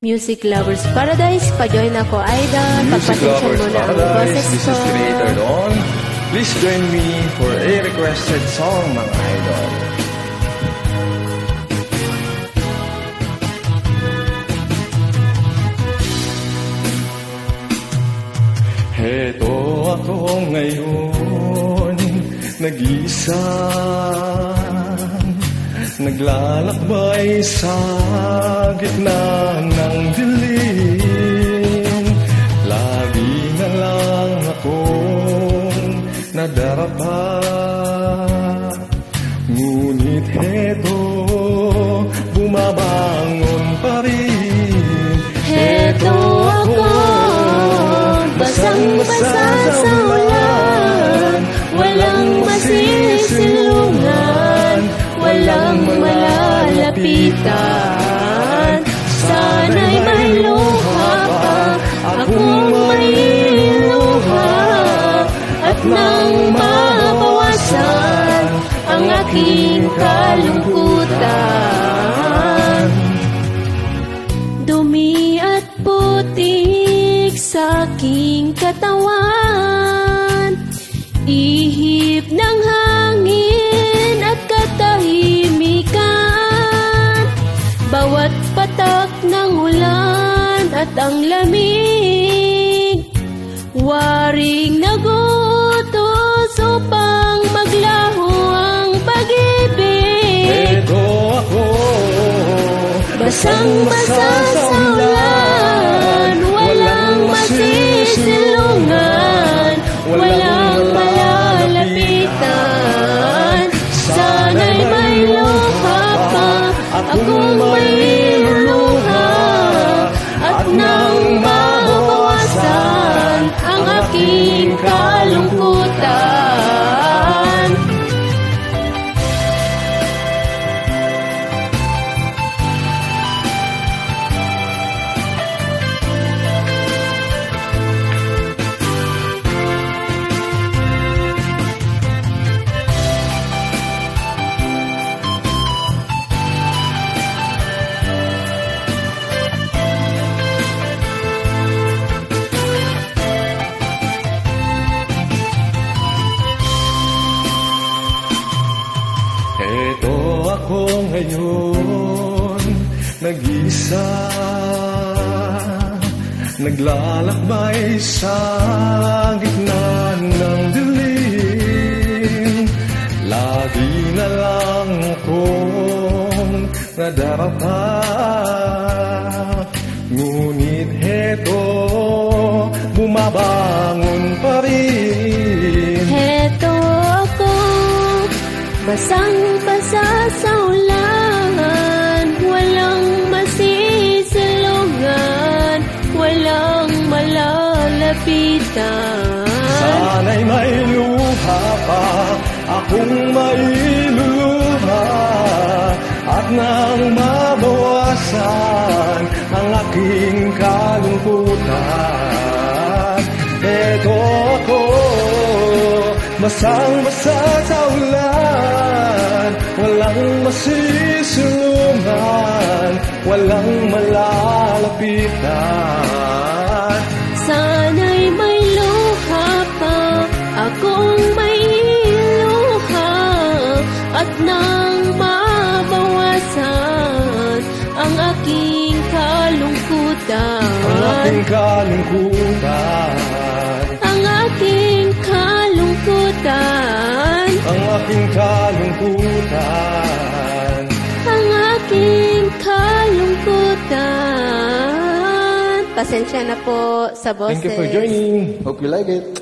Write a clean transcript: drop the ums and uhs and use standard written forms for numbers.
Music Lovers Paradise, pa-join ako, idol. Pagpasensyan mo na ang boses This ko. is Creator Don. Please join me for a requested song, mga idol. Heto ako ngayon, nag-isa, naglalakbay sa gitna ng dilim. Lagi na lang akong nadarapa, ngunit heto, bumabangon pa rin. Heto ako, basang-basa sa ulan, walang masisilungan, walang malalapitan. Sana'y may luha pa, akong may luha, at nang mabawasan ang aking kalungkutan. Dumi at putik sa aking katawan, ihip ng hangin at katahimikan, bawat patak ng ulan at ang lamig, waring nagutos upang maglaho ang pag-ibig. Heto ako, basang-basa sa ulan, walang masisilungan, walang malalapitan. Sana'y may luha pa, akong may luha, at nang mabawasan ang aking kalungkutan. Heto ako ngayon, nag-isa, naglalakbay sa gitna ng dilim. Lagi na lang akong nadarapa, ngunit heto, bumabangon pa rin. Heto ako, basang-basa sa ulan, walang masisilungan, walang malalapitan. Sana'y may luha pa, akong may luluha, at nang mabawasan ang aking kalungkutan. Heto ako, basang-basa sa ulan, walang masisilungan, walang malalapitan. Sana'y may luha pa, akong may luha, at nang mabawasan ang aking kalungkutan. Ang aking kalungkutan, Ang aking kalungkutan, ang aking kalungkutan. ang aking kalungkutan. Pasensya na po sa boses. Thank you for joining. Hope you like it.